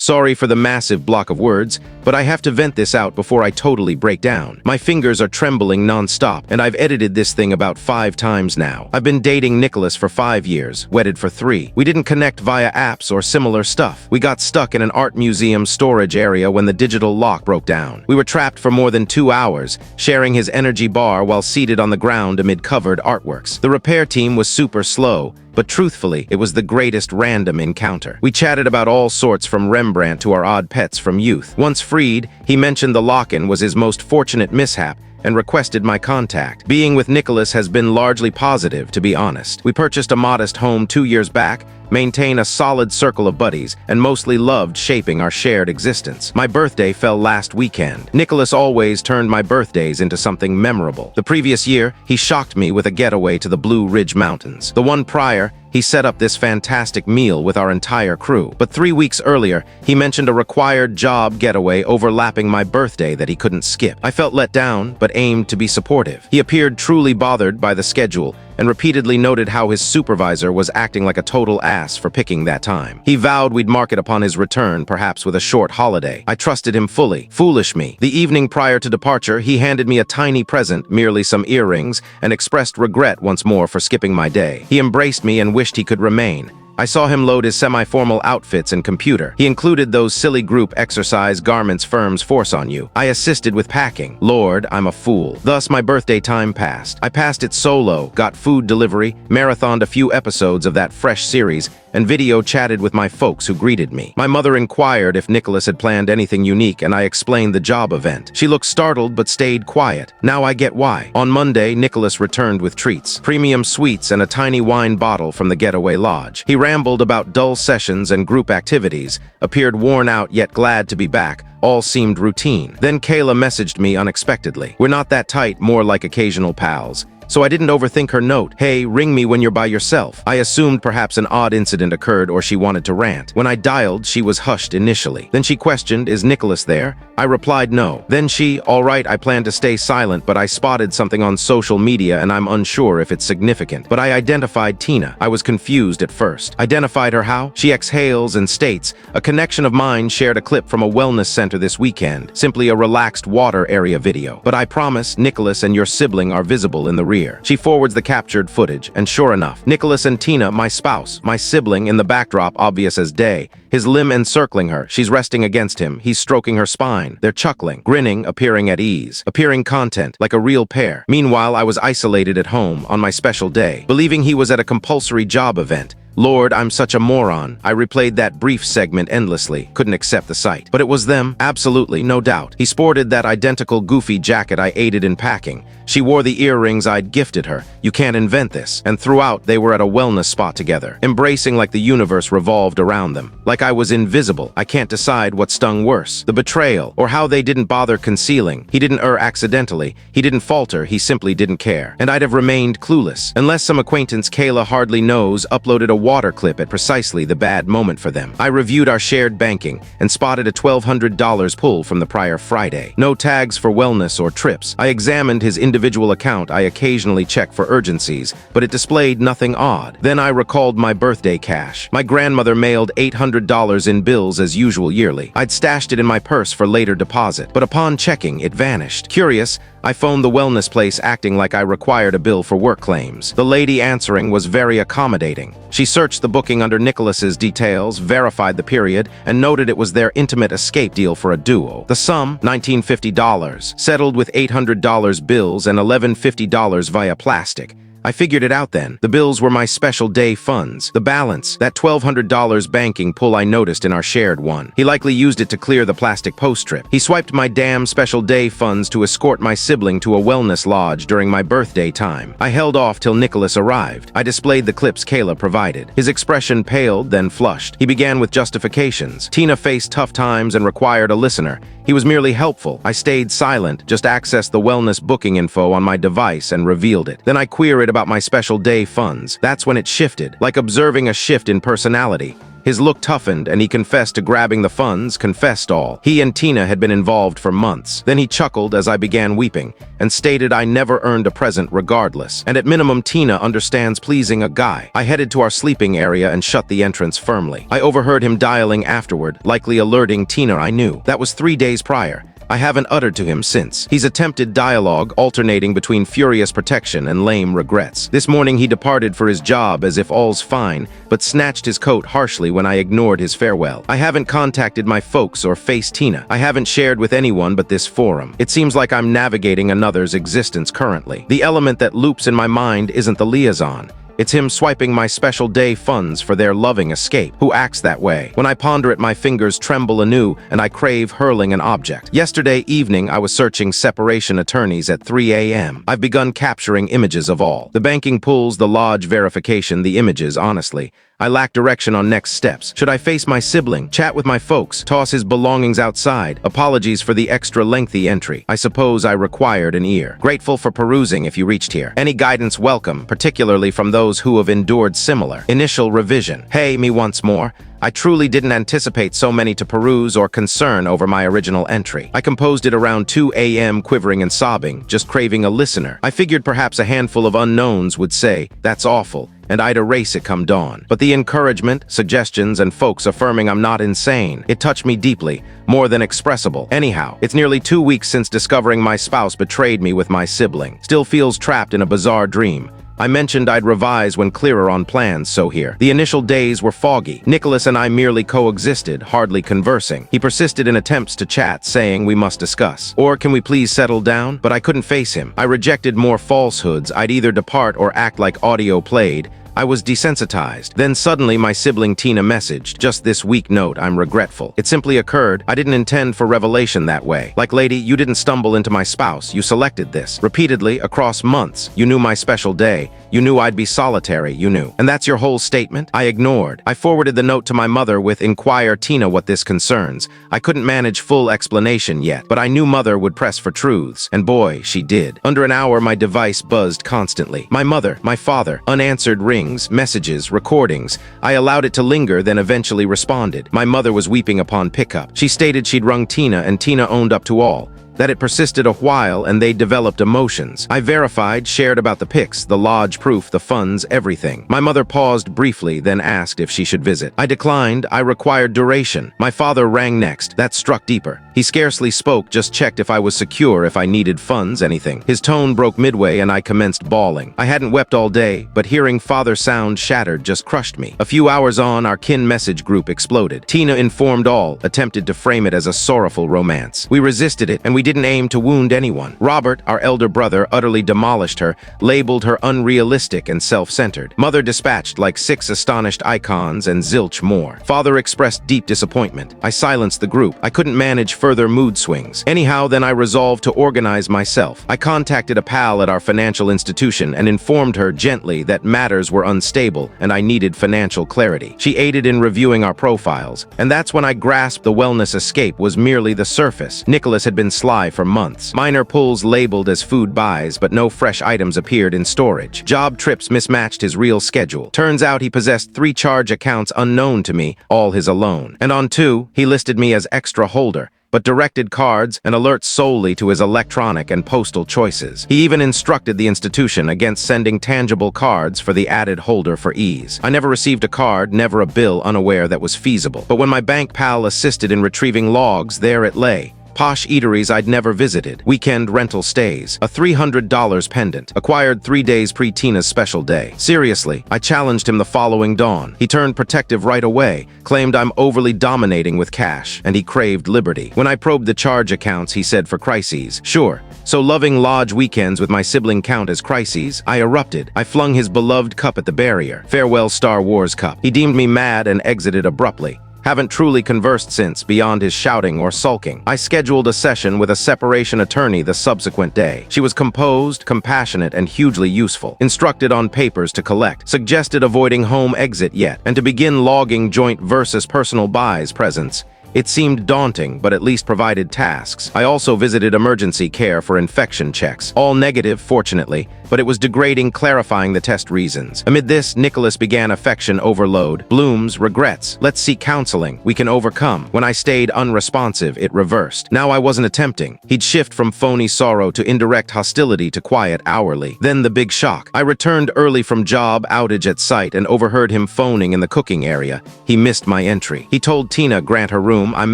Sorry for the massive block of words, but I have to vent this out before I totally break down. My fingers are trembling nonstop, and I've edited this thing about 5 times now. I've been dating Nicholas for 5 years, wedded for 3. We didn't connect via apps or similar stuff. We got stuck in an art museum storage area when the digital lock broke down. We were trapped for more than 2 hours, sharing his energy bar while seated on the ground amid covered artworks. The repair team was super slow, but truthfully, it was the greatest random encounter. We chatted about all sorts from Rembrandt to our odd pets from youth. Once freed, he mentioned the lock-in was his most fortunate mishap and requested my contact. Being with Nicholas has been largely positive, to be honest. We purchased a modest home 2 years back, maintain a solid circle of buddies, and mostly loved shaping our shared existence. My birthday fell last weekend. Nicholas always turned my birthdays into something memorable. The previous year, he shocked me with a getaway to the Blue Ridge Mountains. The one prior, he set up this fantastic meal with our entire crew. But 3 weeks earlier, he mentioned a required job getaway overlapping my birthday that he couldn't skip. I felt let down, but aimed to be supportive. He appeared truly bothered by the schedule and repeatedly noted how his supervisor was acting like a total ass for picking that time. He vowed we'd mark it upon his return, perhaps with a short holiday. I trusted him fully. Foolish me. The evening prior to departure, he handed me a tiny present, merely some earrings, and expressed regret once more for skipping my day. He embraced me and wished he could remain. I saw him load his semi-formal outfits and computer. He included those silly group exercise garments firms force on you. I assisted with packing. Lord, I'm a fool. Thus, my birthday time passed. I passed it solo, got food delivery, marathoned a few episodes of that fresh series, and video chatted with my folks who greeted me. My mother inquired if Nicholas had planned anything unique, and I explained the job event. She looked startled but stayed quiet. Now I get why. On Monday, Nicholas returned with treats, premium sweets, and a tiny wine bottle from the getaway lodge. He rambled about dull sessions and group activities, appeared worn out yet glad to be back. All seemed routine. Then Kayla messaged me unexpectedly. We're not that tight, more like occasional pals. So I didn't overthink her note. Hey, ring me when you're by yourself. I assumed perhaps an odd incident occurred or she wanted to rant. When I dialed, she was hushed initially. Then she questioned, is Nicholas there? I replied no. Then she, all right, I plan to stay silent, but I spotted something on social media and I'm unsure if it's significant. But I identified Tina. I was confused at first. Identified her how? She exhales and states, a connection of mine shared a clip from a wellness center this weekend. Simply a relaxed water area video. But I promise Nicholas and your sibling are visible in the rear. She forwards the captured footage, and sure enough, Nicholas and Tina, my spouse, my sibling, in the backdrop obvious as day, his limb encircling her. She's resting against him. He's stroking her spine. They're chuckling, grinning, appearing at ease, appearing content, like a real pair. Meanwhile, I was isolated at home on my special day, believing he was at a compulsory job event. Lord, I'm such a moron. I replayed that brief segment endlessly, couldn't accept the sight. But it was them, absolutely, no doubt. He sported that identical goofy jacket I aided in packing. She wore the earrings I'd gifted her. You can't invent this. And throughout, they were at a wellness spot together, embracing like the universe revolved around them. Like I was invisible. I can't decide what stung worse, the betrayal, or how they didn't bother concealing. He didn't err accidentally. He didn't falter. He simply didn't care. And I'd have remained clueless, unless some acquaintance Kayla hardly knows uploaded a water clip at precisely the bad moment for them. I reviewed our shared banking and spotted a $1,200 pull from the prior Friday. No tags for wellness or trips. I examined his individual account. I occasionally check for urgencies, but it displayed nothing odd. Then I recalled my birthday cash. My grandmother mailed $800 in bills as usual yearly. I'd stashed it in my purse for later deposit, but upon checking, it vanished. Curious, I phoned the wellness place acting like I required a bill for work claims. The lady answering was very accommodating. She searched the booking under Nicholas's details, verified the period, and noted it was their intimate escape deal for a duo. The sum, $1,950, settled with $800 bills and $1,150 via plastic. I figured it out then. The bills were my special day funds. The balance, that $1,200 banking pull I noticed in our shared one. He likely used it to clear the plastic post trip. He swiped my damn special day funds to escort my sibling to a wellness lodge during my birthday time. I held off till Nicholas arrived. I displayed the clips Kayla provided. His expression paled, then flushed. He began with justifications. Tina faced tough times and required a listener. He was merely helpful. I stayed silent, just accessed the wellness booking info on my device and revealed it. Then I queried about my special day funds. That's when it shifted, like observing a shift in personality. His look toughened, and he confessed to grabbing the funds, confessed all. He and Tina had been involved for months. Then he chuckled as I began weeping, and stated I never earned a present regardless. And at minimum, Tina understands pleasing a guy. I headed to our sleeping area and shut the entrance firmly. I overheard him dialing afterward, likely alerting Tina I knew. That was 3 days prior. I haven't uttered to him since. He's attempted dialogue, alternating between furious protection and lame regrets. This morning he departed for his job as if all's fine, but snatched his coat harshly when I ignored his farewell. I haven't contacted my folks or faced Tina. I haven't shared with anyone but this forum. It seems like I'm navigating another's existence currently. The element that loops in my mind isn't the liaison. It's him swiping my special day funds for their loving escape. Who acts that way? When I ponder it, my fingers tremble anew, and I crave hurling an object. Yesterday evening, I was searching separation attorneys at 3 a.m. I've begun capturing images of all. The banking pulls, the lodge verification, the images, honestly. I lack direction on next steps. Should I face my sibling, chat with my folks, toss his belongings outside? Apologies for the extra lengthy entry. I suppose I required an ear. Grateful for perusing if you reached here. Any guidance welcome, particularly from those who have endured similar. Initial revision. Hey, me once more. I truly didn't anticipate so many to peruse or concern over my original entry. I composed it around 2 a.m. quivering and sobbing, just craving a listener. I figured perhaps a handful of unknowns would say, "That's awful," and I'd erase it come dawn. But the encouragement, suggestions, and folks affirming I'm not insane, it touched me deeply, more than expressible. Anyhow, it's nearly 2 weeks since discovering my spouse betrayed me with my sibling. Still feels trapped in a bizarre dream. I mentioned I'd revise when clearer on plans, so here. The initial days were foggy. Nicholas and I merely coexisted, hardly conversing. He persisted in attempts to chat, saying we must discuss. Or can we please settle down? But I couldn't face him. I rejected more falsehoods. I'd either depart or act like audio played. I was desensitized. Then suddenly my sibling Tina messaged, "Just this week note, I'm regretful. It simply occurred. I didn't intend for revelation that way. Like, lady, you didn't stumble into my spouse. You selected this. Repeatedly, across months. You knew my special day. You knew I'd be solitary. You knew. And that's your whole statement?" I ignored. I forwarded the note to my mother with "Inquire Tina what this concerns." I couldn't manage full explanation yet, but I knew mother would press for truths. And boy, she did. Under an hour, my device buzzed constantly. My mother, my father, unanswered rings, messages, recordings. I allowed it to linger, then eventually responded. My mother was weeping upon pickup. She stated she'd rung Tina, and Tina owned up to all. That it persisted a while and they developed emotions. I verified, shared about the pics, the lodge proof, the funds, everything. My mother paused briefly, then asked if she should visit. I declined. I required duration. My father rang next. That struck deeper. He scarcely spoke, just checked if I was secure, if I needed funds, anything. His tone broke midway and I commenced bawling. I hadn't wept all day, but hearing father's sound shattered just crushed me. A few hours on, our kin message group exploded. Tina informed all, attempted to frame it as a sorrowful romance. We resisted it, and we didn't aim to wound anyone. Robert, our elder brother, utterly demolished her, labeled her unrealistic and self-centered. Mother dispatched like 6 astonished icons and zilch more. Father expressed deep disappointment. I silenced the group. I couldn't manage further mood swings. Anyhow, then I resolved to organize myself. I contacted a pal at our financial institution and informed her gently that matters were unstable and I needed financial clarity. She aided in reviewing our profiles, and that's when I grasped the wellness escape was merely the surface. Nicholas had been sly for months. Minor pulls labeled as food buys, but no fresh items appeared in storage. Job trips mismatched his real schedule. Turns out he possessed 3 charge accounts unknown to me, all his alone. And on 2, he listed me as extra holder, but directed cards and alerts solely to his electronic and postal choices. He even instructed the institution against sending tangible cards for the added holder for ease. I never received a card, never a bill, unaware that was feasible. But when my bank pal assisted in retrieving logs, there it lay. Posh eateries I'd never visited, weekend rental stays, a $300 pendant, acquired 3 days pre-Tina's special day. Seriously, I challenged him the following dawn. He turned protective right away, claimed I'm overly dominating with cash, and he craved liberty. When I probed the charge accounts, he said for crises. Sure. So loving lodge weekends with my sibling count as crises? I erupted. I flung his beloved cup at the barrier. Farewell Star Wars cup. He deemed me mad and exited abruptly. Haven't truly conversed since, beyond his shouting or sulking. I scheduled a session with a separation attorney the subsequent day. She was composed, compassionate, and hugely useful. Instructed on papers to collect. Suggested avoiding home exit yet, and to begin logging joint versus personal buys presents. It seemed daunting, but at least provided tasks. I also visited emergency care for infection checks. All negative, fortunately. but it was degrading, clarifying the test reasons. Amid this, Nicholas began affection overload. Blooms, regrets. Let's seek counseling. We can overcome. When I stayed unresponsive, it reversed. Now I wasn't attempting. He'd shift from phony sorrow to indirect hostility to quiet hourly. Then the big shock. I returned early from job outage at site and overheard him phoning in the cooking area. He missed my entry. He told Tina, grant her room, I'm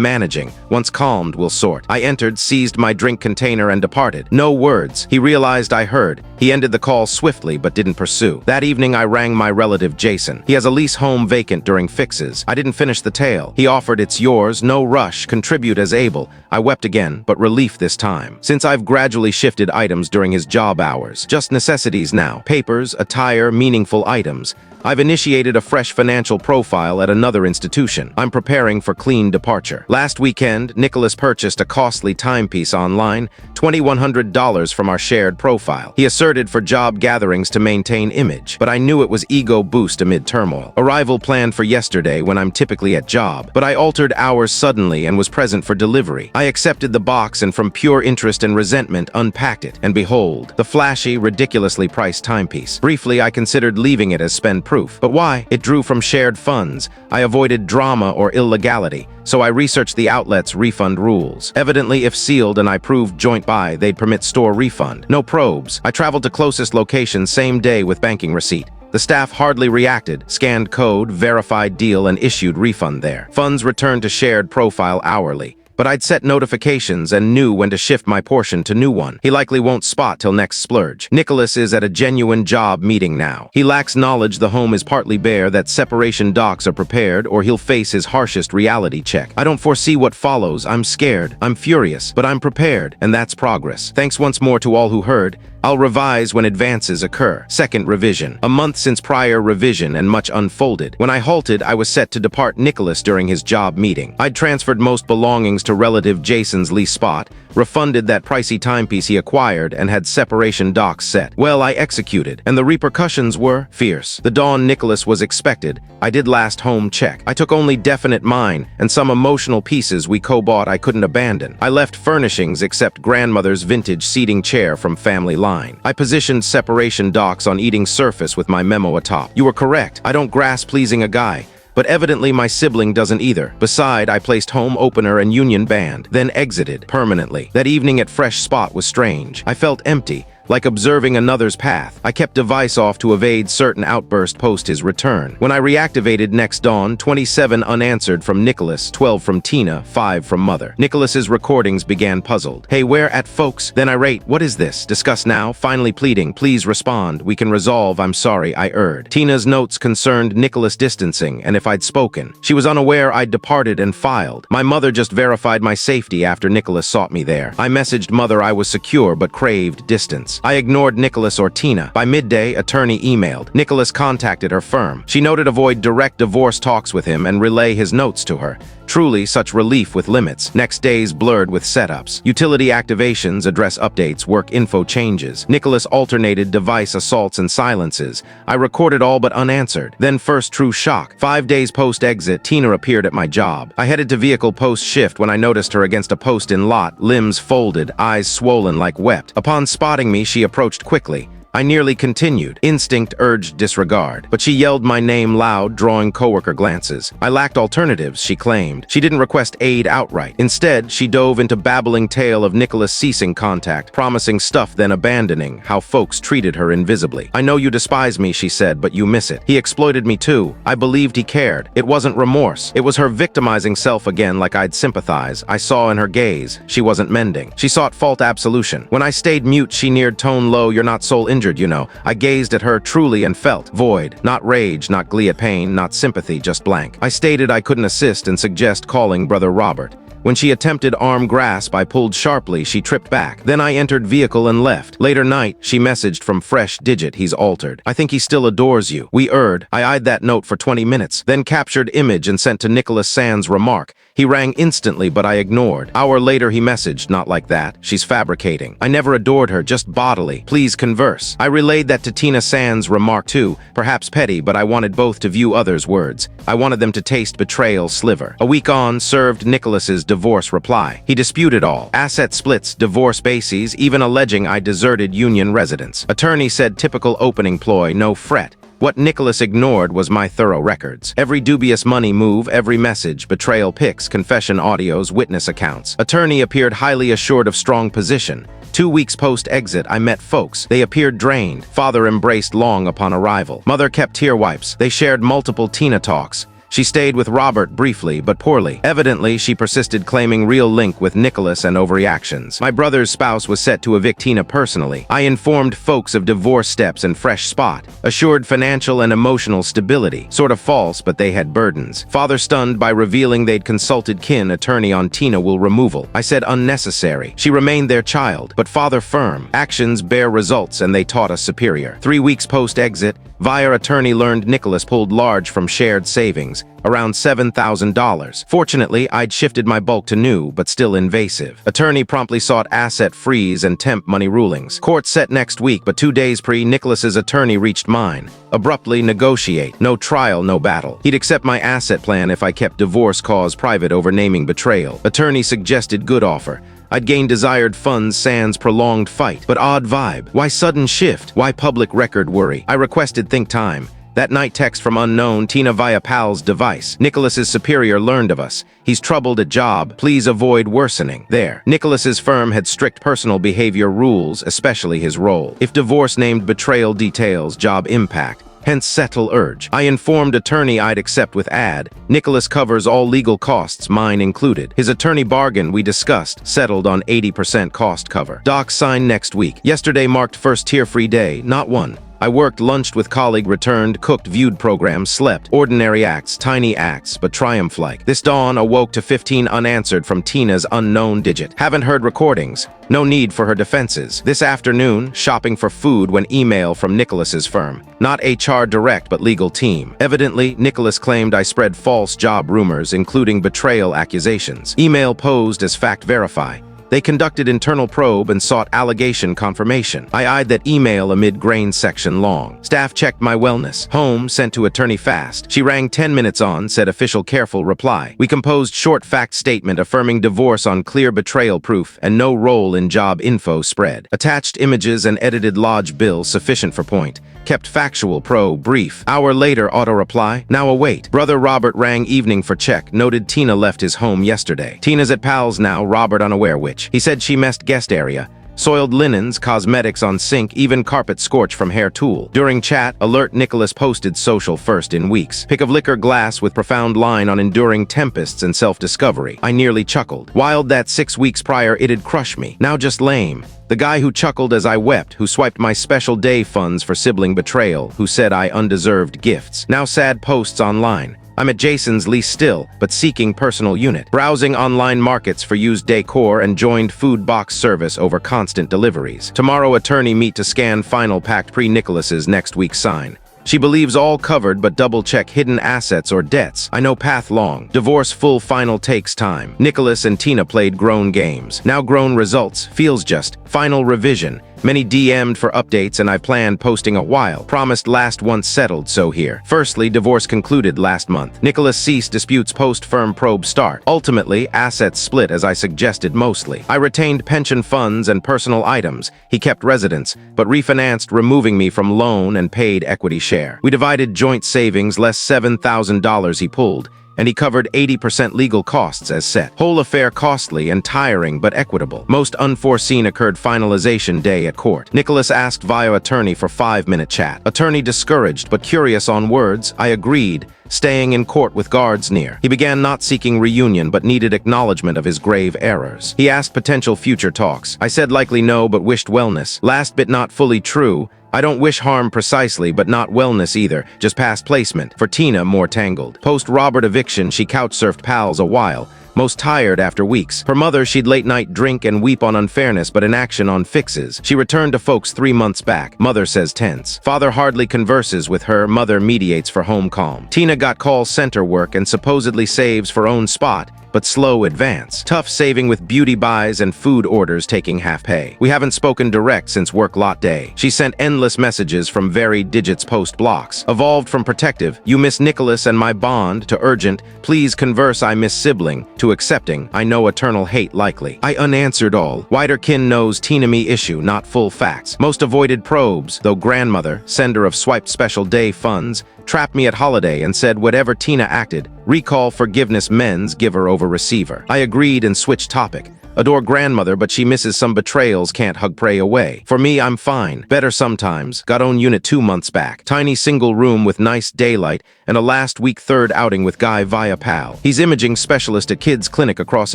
managing. Once calmed, we'll sort. I entered, seized my drink container and departed. No words. He realized I heard. He ended the call swiftly but didn't pursue. That evening I rang my relative Jason. He has a lease home vacant during fixes. I didn't finish the tale. He offered, it's yours, no rush, contribute as able. I wept again, but relief this time. Since I've gradually shifted items during his job hours. Just necessities now. Papers, attire, meaningful items. I've initiated a fresh financial profile at another institution. I'm preparing for clean departure. Last weekend, Nicholas purchased a costly timepiece online, $2,100 from our shared profile. He asserted for job gatherings to maintain image, but I knew it was ego boost amid turmoil. Arrival planned for yesterday when I'm typically at job, but I altered hours suddenly and was present for delivery. I accepted the box and from pure interest and resentment unpacked it, and behold, the flashy, ridiculously priced timepiece. Briefly, I considered leaving it as spend proof. But why? It drew from shared funds. I avoided drama or illegality, so I researched the outlet's refund rules. Evidently, if sealed and I proved joint buy, they'd permit store refund. No probes. I traveled to closest location same day with banking receipt. The staff hardly reacted, scanned code, verified deal, and issued refund there. Funds returned to shared profile hourly. But I'd set notifications and knew when to shift my portion to new one. He likely won't spot till next splurge. Nicholas is at a genuine job meeting now. He lacks knowledge the home is partly bare, that separation docs are prepared, or he'll face his harshest reality check. I don't foresee what follows. I'm scared. I'm furious. But I'm prepared, and that's progress. Thanks once more to all who heard. I'll revise when advances occur. Second revision. A month since prior revision and much unfolded. When I halted, I was set to depart Nicholas during his job meeting. I'd transferred most belongings to relative Jason's lease spot, refunded that pricey timepiece he acquired, and had separation docs set. Well, I executed, and the repercussions were fierce. The dawn Nicholas was expected. I did last home check. I took only definite mine, and some emotional pieces we co-bought I couldn't abandon. I left furnishings except grandmother's vintage seating chair from family line. I positioned separation docs on eating surface with my memo atop. You were correct. I don't grasp pleasing a guy. But evidently my sibling doesn't either. Beside, I placed home opener and union band, then exited permanently. That evening at Fresh Spot was strange. I felt empty, like observing another's path. I kept device off to evade certain outburst post his return. When I reactivated next dawn, 27 unanswered from Nicholas, 12 from Tina, 5 from mother. Nicholas's recordings began puzzled. Hey, where at folks? Then irate, what is this? Discuss now, finally pleading, please respond. We can resolve, I'm sorry, I erred. Tina's notes concerned Nicholas distancing, and if I'd spoken. She was unaware I'd departed and filed. My mother just verified my safety after Nicholas sought me there. I messaged mother I was secure but craved distance. I ignored Nicholas or Tina. By midday, attorney emailed. Nicholas contacted her firm. She noted avoid direct divorce talks with him and relay his notes to her. Truly, such relief with limits. Next days blurred with setups. Utility activations, address updates, work info changes. Nicholas alternated device assaults and silences. I recorded all but unanswered. Then first true shock. 5 days post-exit, Tina appeared at my job. I headed to vehicle post-shift when I noticed her against a post in lot, limbs folded, eyes swollen like wept. Upon spotting me, she approached quickly. I nearly continued. Instinct urged disregard, but she yelled my name loud, drawing coworker glances. I lacked alternatives, she claimed. She didn't request aid outright. Instead, she dove into babbling tale of Nicholas ceasing contact, promising stuff then abandoning, how folks treated her invisibly. I know you despise me, she said, but you miss it. He exploited me too. I believed he cared. It wasn't remorse. It was her victimizing self again like I'd sympathize. I saw in her gaze. She wasn't mending. She sought fault absolution. When I stayed mute, she neared tone low, you're not soul injured, you know. I gazed at her truly and felt void. Not rage, not glee at pain, not sympathy, just blank. I stated I couldn't assist and suggest calling Brother Robert. When she attempted arm grasp, I pulled sharply. She tripped back. Then I entered vehicle and left. Later night, she messaged from Fresh Digit, he's altered. I think he still adores you. We erred. I eyed that note for 20 minutes, then captured image and sent to Nicholas Sands' remark. He rang instantly, but I ignored. Hour later, he messaged, "Not like that. She's fabricating. I never adored her, just bodily. Please converse." I relayed that to Tina Sands' remark too, perhaps petty, but I wanted both to view others' words. I wanted them to taste betrayal sliver. A week on, served Nicholas's divorce reply. He disputed all. Asset splits, divorce bases, even alleging I deserted union residence. Attorney said typical opening ploy, no fret. What Nicholas ignored was my thorough records. Every dubious money move, every message, betrayal pics, confession audios, witness accounts. Attorney appeared highly assured of strong position. 2 weeks post-exit, I met folks. They appeared drained. Father embraced long upon arrival. Mother kept tear wipes. They shared multiple Tina talks. She stayed with Robert briefly, but poorly. Evidently, she persisted, claiming real link with Nicholas and overreactions. My brother's spouse was set to evict Tina personally. I informed folks of divorce steps and fresh spot. Assured financial and emotional stability. Sort of false, but they had burdens. Father stunned by revealing they'd consulted kin. Attorney on Tina will removal. I said unnecessary. She remained their child, but father firm. Actions bear results, and they taught us superior. 3 weeks post-exit, via attorney learned Nicholas pulled large from shared savings, around $7,000. Fortunately, I'd shifted my bulk to new, but still invasive. Attorney promptly sought asset freeze and temp money rulings. Court set next week, but 2 days Nicholas's attorney reached mine. Abruptly negotiate. No trial, no battle. He'd accept my asset plan if I kept divorce cause private over naming betrayal. Attorney suggested good offer. I'd gain desired funds sans prolonged fight. But odd vibe. Why sudden shift? Why public record worry? I requested think time. That night text from unknown, Tina via pal's device. Nicholas's superior learned of us. He's troubled at job. Please avoid worsening. There. Nicholas's firm had strict personal behavior rules, especially his role. If divorce named betrayal details, job impact. Hence settle urge. I informed attorney I'd accept with ad. Nicholas covers all legal costs, mine included. His attorney bargain we discussed, settled on 80% cost cover. Doc signed next week. Yesterday marked first tear-free day, not one. I worked, lunched with colleague, returned, cooked, viewed programs, slept. Ordinary acts, tiny acts, but triumph-like. This dawn awoke to 15 unanswered from Tina's unknown digit. Haven't heard recordings. No need for her defenses. This afternoon, shopping for food when email from Nicholas's firm. Not HR direct, but legal team. Evidently, Nicholas claimed I spread false job rumors, including betrayal accusations. Email posed as fact verify. They conducted internal probe and sought allegation confirmation. I eyed that email amid grain section long. Staff checked my wellness. Home sent to attorney fast. She rang 10 minutes on, said official careful reply. We composed short fact statement affirming divorce on clear betrayal proof and no role in job info spread. Attached images and edited lodge bill sufficient for point. Kept factual brief. Hour later, auto reply. Now await. Brother Robert rang evening for check. Noted Tina left his home yesterday. Tina's at pal's now, Robert unaware which. He said she messed guest area. Soiled linens, cosmetics on sink, even carpet scorch from hair tool. During chat, alert Nicholas posted social first in weeks. Pick of liquor glass with profound line on enduring tempests and self-discovery. I nearly chuckled. Wild that 6 weeks prior it'd crush me. Now just lame. The guy who chuckled as I wept, who swiped my special day funds for sibling betrayal, who said I undeserved gifts. Now sad posts online. I'm at Jason's lease still, but seeking personal unit. Browsing online markets for used decor and joined food box service over constant deliveries. Tomorrow attorney meet to scan final packed pre-Nicholas's next week's sign. She believes all covered but double-check hidden assets or debts. I know path long. Divorce full final takes time. Nicholas and Tina played grown games. Now grown results. Feels just. Final revision. Many DM'd for updates and I planned posting a while. Promised last once settled, so here. Firstly, divorce concluded last month. Nicholas ceased disputes post-firm probe start. Ultimately, assets split as I suggested mostly. I retained pension funds and personal items. He kept residence, but refinanced, removing me from loan and paid equity share. We divided joint savings less $7,000 he pulled, and he covered 80% legal costs as set. Whole affair costly and tiring but equitable. Most unforeseen occurred finalization day at court. Nicholas asked via attorney for 5-minute chat. Attorney discouraged but curious on words. I agreed, staying in court with guards near. He began not seeking reunion but needed acknowledgement of his grave errors. He asked potential future talks. I said likely no but wished wellness. Last bit not fully true. I don't wish harm precisely, but not wellness either, just past placement. For Tina, more tangled. Post-Robert eviction, she couch-surfed pals a while. Most tired after weeks. Her mother, she'd late-night drink and weep on unfairness, but inaction on fixes. She returned to folks 3 months back. Mother says tense. Father hardly converses with her. Mother mediates for home calm. Tina got call center work and supposedly saves for own spot. but slow advance. Tough saving with beauty buys and food orders taking half pay. We haven't spoken direct since work lot day. She sent endless messages from varied digits post blocks. Evolved from protective, you miss Nicholas and my bond, to urgent, please converse I miss sibling, to accepting, I know eternal hate likely. I unanswered all. Wider kin knows Tina me issue, not full facts. Most avoided probes, though grandmother, sender of swiped special day funds, trapped me at holiday and said whatever Tina acted, recall forgiveness men's giver over receiver. I agreed and switched topic. Adore grandmother, but she misses some betrayals, can't hug pray away. For me, I'm fine. Better sometimes. Got own unit 2 months back. Tiny single room with nice daylight and a last week third outing with guy via pal. He's imaging specialist at kids clinic across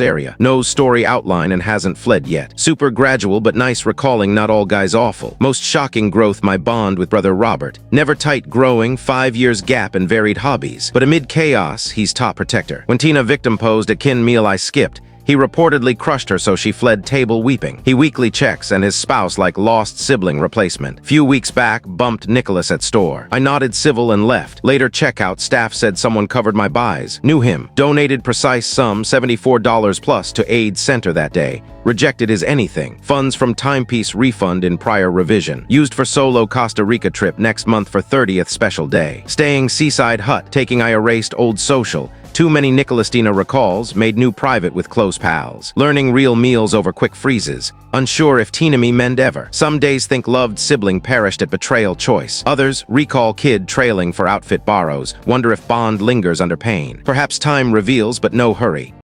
area. Knows story outline and hasn't fled yet. Super gradual but nice recalling not all guys awful. Most shocking growth my bond with brother Robert. Never tight growing, 5 years gap and varied hobbies. But amid chaos, he's top protector. When Tina victim posed a kin meal I skipped, he reportedly crushed her so she fled table weeping. He weekly checks and his spouse like lost sibling replacement. Few weeks back, bumped Nicholas at store. I nodded civil and left. Later checkout, staff said someone covered my buys. Knew him. Donated precise sum, $74 plus to aid center that day. Rejected his anything. Funds from timepiece refund in prior revision. Used for solo Costa Rica trip next month for 30th special day. Staying seaside hut, taking I erased old social. Too many Nicholastina recalls, made new private with close pals. Learning real meals over quick freezes. Unsure if Tina me mend ever. Some days think loved sibling perished at betrayal choice. Others, recall kid trailing for outfit borrows. Wonder if bond lingers under pain. Perhaps time reveals, but no hurry.